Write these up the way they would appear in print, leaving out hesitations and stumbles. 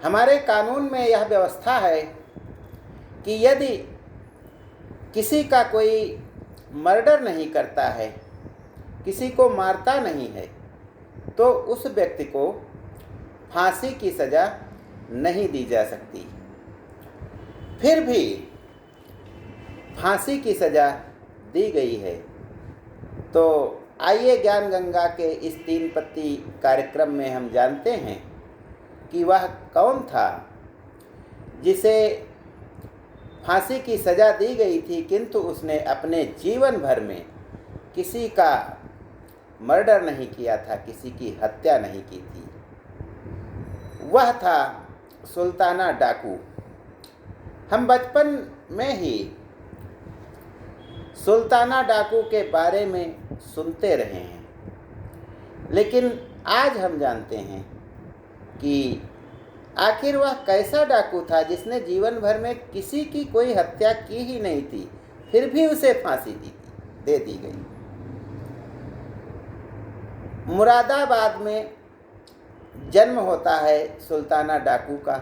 हमारे कानून में यह व्यवस्था है कि यदि किसी का कोई मर्डर नहीं करता है, किसी को मारता नहीं है, तो उस व्यक्ति को फांसी की सज़ा नहीं दी जा सकती। फिर भी फांसी की सज़ा दी गई है। तो आइए ज्ञान गंगा के इस 3 पत्ती कार्यक्रम में हम जानते हैं कि वह कौन था जिसे फांसी की सज़ा दी गई थी, किंतु उसने अपने जीवन भर में किसी का मर्डर नहीं किया था, किसी की हत्या नहीं की थी। वह था सुल्ताना डाकू। हम बचपन में ही सुल्ताना डाकू के बारे में सुनते रहे हैं, लेकिन आज हम जानते हैं कि आखिर वह कैसा डाकू था जिसने जीवन भर में किसी की कोई हत्या की ही नहीं थी, फिर भी उसे फांसी दे दी गई। मुरादाबाद में जन्म होता है सुल्ताना डाकू का,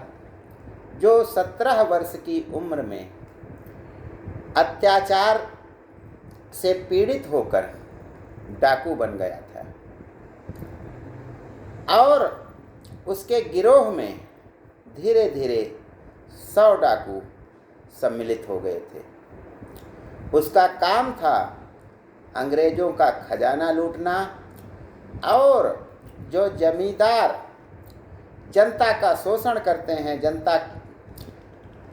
जो 17 वर्ष की उम्र में अत्याचार से पीड़ित होकर डाकू बन गया था और उसके गिरोह में धीरे धीरे 100 डाकू सम्मिलित हो गए थे। उसका काम था अंग्रेज़ों का खजाना लूटना और जो जमींदार जनता का शोषण करते हैं, जनता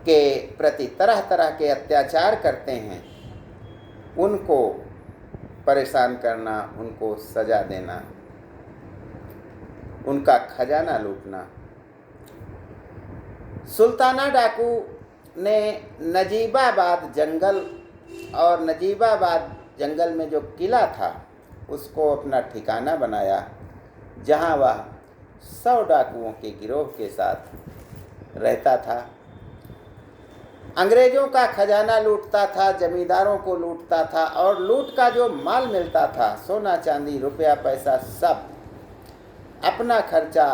के प्रति तरह तरह के अत्याचार करते हैं, उनको परेशान करना, उनको सज़ा देना, उनका खजाना लूटना। सुल्ताना डाकू ने नजीबाबाद जंगल और नजीबाबाद जंगल में जो किला था उसको अपना ठिकाना बनाया, जहां वह 100 डाकुओं के गिरोह के साथ रहता था। अंग्रेज़ों का खजाना लूटता था, जमींदारों को लूटता था और लूट का जो माल मिलता था, सोना चांदी रुपया पैसा, सब अपना खर्चा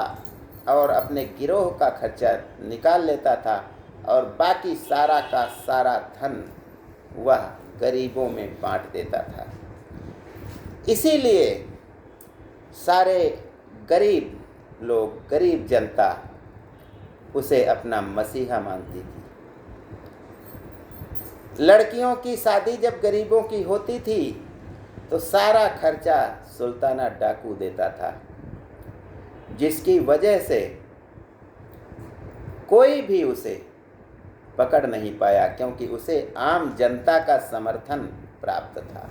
और अपने गिरोह का खर्चा निकाल लेता था और बाकी सारा का सारा धन वह गरीबों में बांट देता था। इसीलिए सारे गरीब लोग, गरीब जनता उसे अपना मसीहा मानती थी। लड़कियों की शादी जब गरीबों की होती थी तो सारा खर्चा सुल्ताना डाकू देता था, जिसकी वजह से कोई भी उसे पकड़ नहीं पाया, क्योंकि उसे आम जनता का समर्थन प्राप्त था।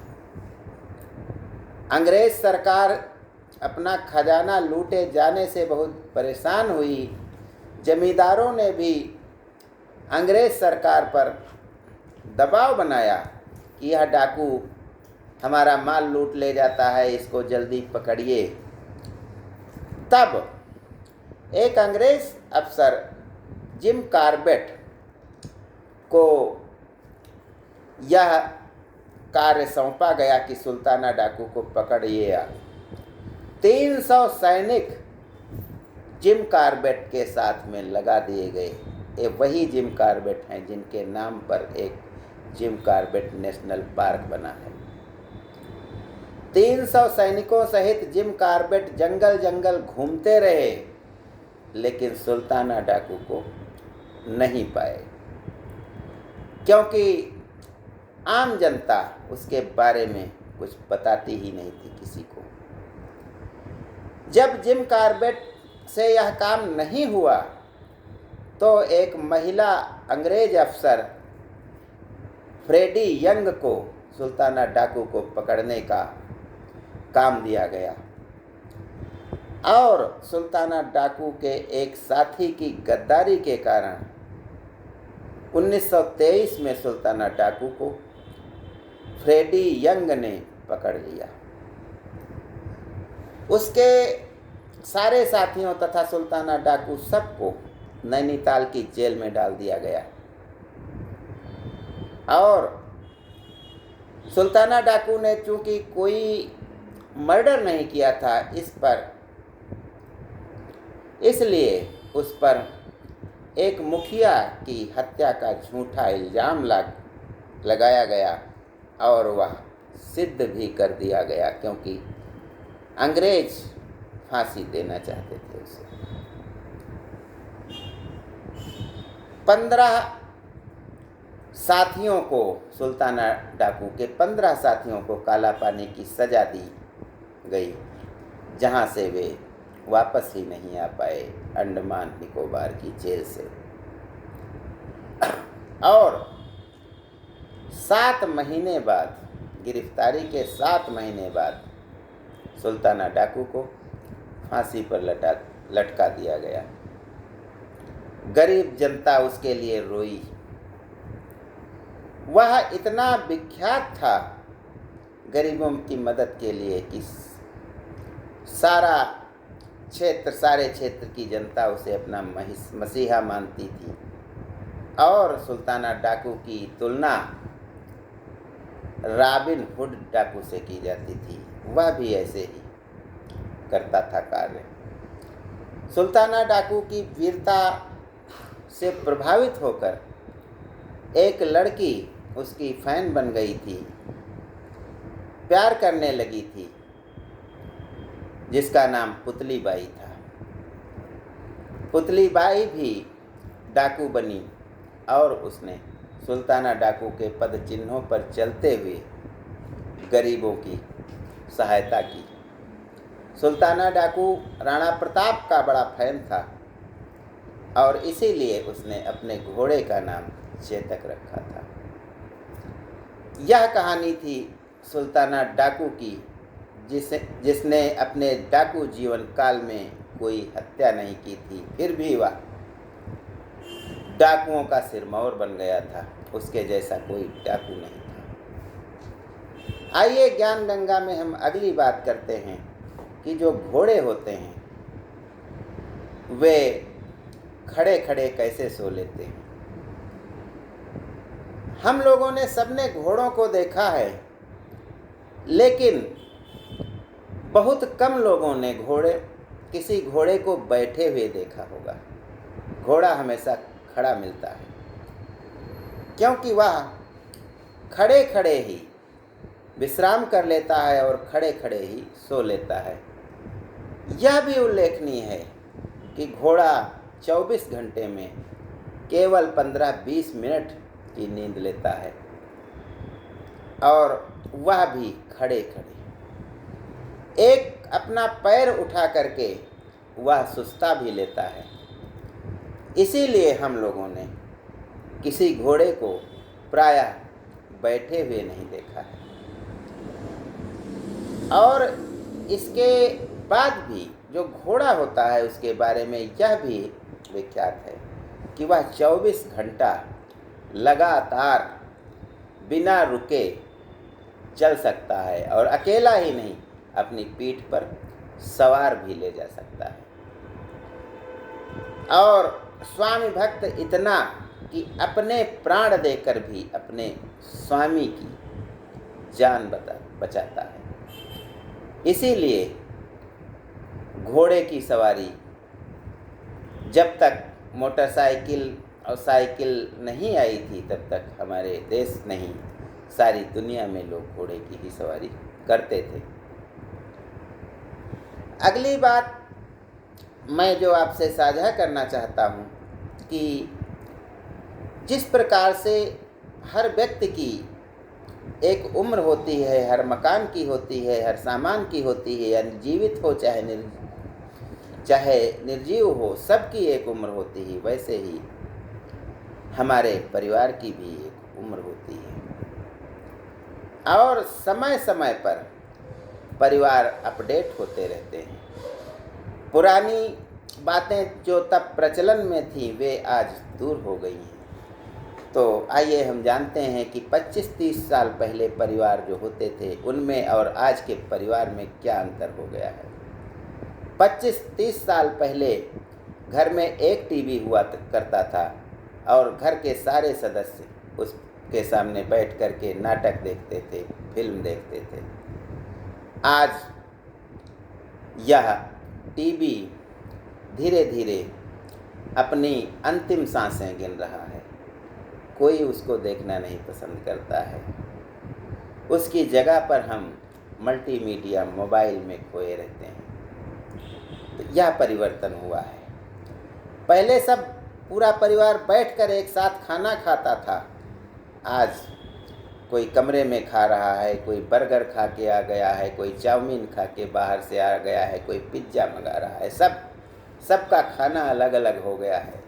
अंग्रेज सरकार अपना खजाना लूटे जाने से बहुत परेशान हुई। जमींदारों ने भी अंग्रेज सरकार पर दबाव बनाया कि यह डाकू हमारा माल लूट ले जाता है, इसको जल्दी पकड़िए। तब एक अंग्रेज अफसर जिम कार्बेट को यह कार्य सौंपा गया कि सुल्ताना डाकू को पकड़िए। 300 सैनिक जिम कार्बेट के साथ में लगा दिए गए। ये वही जिम कार्बेट हैं जिनके नाम पर एक जिम कार्बेट नेशनल पार्क बना है। 300 सैनिकों सहित जिम कार्बेट जंगल जंगल घूमते रहे, लेकिन सुल्ताना डाकू को नहीं पाए, क्योंकि आम जनता उसके बारे में कुछ बताती ही नहीं थी किसी को। जब जिम कार्बेट से यह काम नहीं हुआ तो एक महिला अंग्रेज अफसर फ्रेडी यंग को सुल्ताना डाकू को पकड़ने का काम दिया गया और सुल्ताना डाकू के एक साथी की गद्दारी के कारण 1923 में सुल्ताना डाकू को फ्रेडी यंग ने पकड़ लिया। उसके सारे साथियों तथा सुल्ताना डाकू सबको नैनीताल की जेल में डाल दिया गया और सुल्ताना डाकू ने चूंकि कोई मर्डर नहीं किया था, इसलिए उस पर एक मुखिया की हत्या का झूठा इल्ज़ाम लगाया गया और वह सिद्ध भी कर दिया गया, क्योंकि अंग्रेज फांसी देना चाहते थे उसे। 15 साथियों को, सुल्ताना डाकू के 15 साथियों को काला पानी की सज़ा दी गई, जहां से वे वापस ही नहीं आ पाए अंडमान निकोबार की जेल से। और 7 महीने बाद, गिरफ्तारी के 7 महीने बाद सुल्ताना डाकू को फांसी पर लटका दिया गया। गरीब जनता उसके लिए रोई। वह इतना विख्यात था गरीबों की मदद के लिए कि सारे क्षेत्र की जनता उसे अपना मसीहा मानती थी। और सुल्ताना डाकू की तुलना रॉबिन हुड डाकू से की जाती थी। वह भी ऐसे ही करता था कार्य। सुल्ताना डाकू की वीरता से प्रभावित होकर एक लड़की उसकी फैन बन गई थी, प्यार करने लगी थी, जिसका नाम पुतली बाई था। पुतली बाई भी डाकू बनी और उसने सुल्ताना डाकू के पद चिन्हों पर चलते हुए गरीबों की सहायता की। सुल्ताना डाकू राणा प्रताप का बड़ा फैन था और इसीलिए उसने अपने घोड़े का नाम चेतक रखा था। यह कहानी थी सुल्ताना डाकू की, जिसने अपने डाकू जीवन काल में कोई हत्या नहीं की थी, फिर भी वह डाकुओं का सिरमौर बन गया था। उसके जैसा कोई डाकू नहीं था। आइए ज्ञान गंगा में हम अगली बात करते हैं कि जो घोड़े होते हैं वे खड़े खड़े कैसे सो लेते हैं। हम लोगों ने सबने घोड़ों को देखा है, लेकिन बहुत कम लोगों ने किसी घोड़े को बैठे हुए देखा होगा। घोड़ा हमेशा खड़ा मिलता है, क्योंकि वह खड़े खड़े ही विश्राम कर लेता है और खड़े खड़े ही सो लेता है। यह भी उल्लेखनीय है कि घोड़ा 24 घंटे में केवल 15-20 मिनट की नींद लेता है, और वह भी खड़े खड़े। एक अपना पैर उठा करके वह सुस्ता भी लेता है। इसीलिए हम लोगों ने किसी घोड़े को प्रायः बैठे हुए नहीं देखा है। और इसके बाद भी जो घोड़ा होता है उसके बारे में यह भी विख्यात है कि वह 24 घंटा लगातार बिना रुके चल सकता है, और अकेला ही नहीं, अपनी पीठ पर सवार भी ले जा सकता है। और स्वामी भक्त इतना कि अपने प्राण देकर भी अपने स्वामी की जान बचाता है। इसीलिए घोड़े की सवारी जब तक मोटरसाइकिल और साइकिल नहीं आई थी, तब तक हमारे देश नहीं, सारी दुनिया में लोग घोड़े की ही सवारी करते थे। अगली बात मैं जो आपसे साझा करना चाहता हूँ कि जिस प्रकार से हर व्यक्ति की एक उम्र होती है, हर मकान की होती है, हर सामान की होती है, या जीवित हो चाहे निर्जीव हो, सबकी एक उम्र होती है, वैसे ही हमारे परिवार की भी एक उम्र होती है। और समय समय पर परिवार अपडेट होते रहते हैं। पुरानी बातें जो तब प्रचलन में थी वे आज दूर हो गई हैं। तो आइए हम जानते हैं कि 25-30 साल पहले परिवार जो होते थे उनमें और आज के परिवार में क्या अंतर हो गया है। 25-30 साल पहले घर में एक टीवी हुआ करता था और घर के सारे सदस्य उसके सामने बैठ कर के नाटक देखते थे, फिल्म देखते थे। आज यह टीवी धीरे धीरे अपनी अंतिम सांसें गिन रहा है। कोई उसको देखना नहीं पसंद करता है। उसकी जगह पर हम मल्टीमीडिया मोबाइल में खोए रहते हैं। तो यह परिवर्तन हुआ है। पहले सब पूरा परिवार बैठकर एक साथ खाना खाता था। आज कोई कमरे में खा रहा है, कोई बर्गर खा के आ गया है, कोई चाउमीन खा के बाहर से आ गया है, कोई पिज्ज़ा मंगा रहा है। सबका खाना अलग अलग हो गया है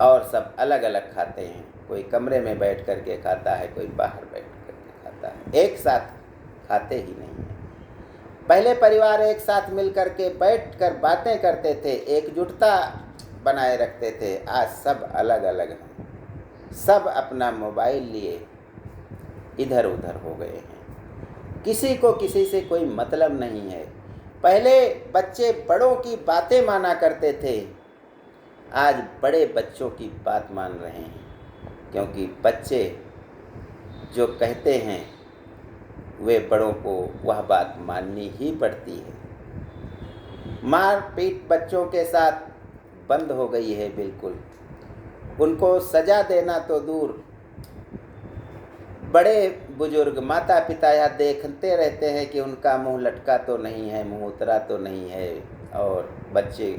और सब अलग अलग खाते हैं। कोई कमरे में बैठ कर के खाता है, कोई बाहर बैठ कर के खाता है। एक साथ खाते ही नहीं है। पहले परिवार एक साथ मिल कर के बैठ कर बातें करते थे, एकजुटता बनाए रखते थे। आज सब अलग अलग हैं। सब अपना मोबाइल लिए इधर उधर हो गए हैं। किसी को किसी से कोई मतलब नहीं है। पहले बच्चे बड़ों की बातें माना करते थे, आज बड़े बच्चों की बात मान रहे हैं, क्योंकि बच्चे जो कहते हैं वे बड़ों को वह बात माननी ही पड़ती है। मार पीट बच्चों के साथ बंद हो गई है बिल्कुल। उनको सजा देना तो दूर, बड़े बुजुर्ग माता पिता यह देखते रहते हैं कि उनका मुंह लटका तो नहीं है, मुंह उतरा तो नहीं है, और बच्चे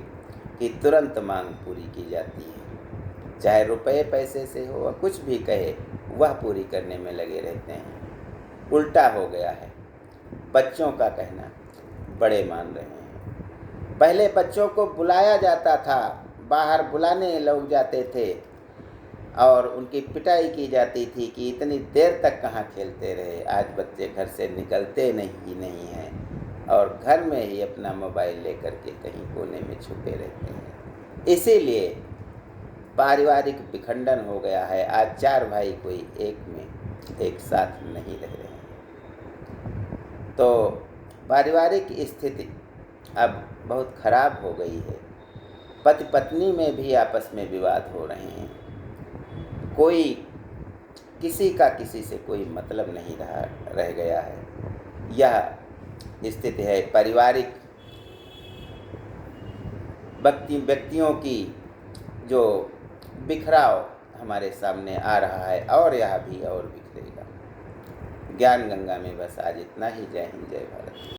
की तुरंत मांग पूरी की जाती है। चाहे रुपए पैसे से हो, कुछ भी कहे वह पूरी करने में लगे रहते हैं। उल्टा हो गया है। बच्चों का कहना बड़े मान रहे हैं। पहले बच्चों को बुलाया जाता था, बाहर बुलाने लोग जाते थे और उनकी पिटाई की जाती थी कि इतनी देर तक कहाँ खेलते रहे। आज बच्चे घर से निकलते नहीं हैं और घर में ही अपना मोबाइल लेकर के कहीं कोने में छुपे रहते हैं। इसीलिए पारिवारिक विखंडन हो गया है। आज 4 भाई कोई एक साथ नहीं रह रहे हैं। तो पारिवारिक स्थिति अब बहुत खराब हो गई है। पति पत्नी में भी आपस में विवाद हो रहे हैं। कोई किसी का किसी से कोई मतलब नहीं रह गया है। यह स्थिति है। पारिवारिक व्यक्तियों की जो बिखराव हमारे सामने आ रहा है, और यह भी और बिखरेगा। ज्ञान गंगा में बस आज इतना ही। जय हिंद, जय भारत।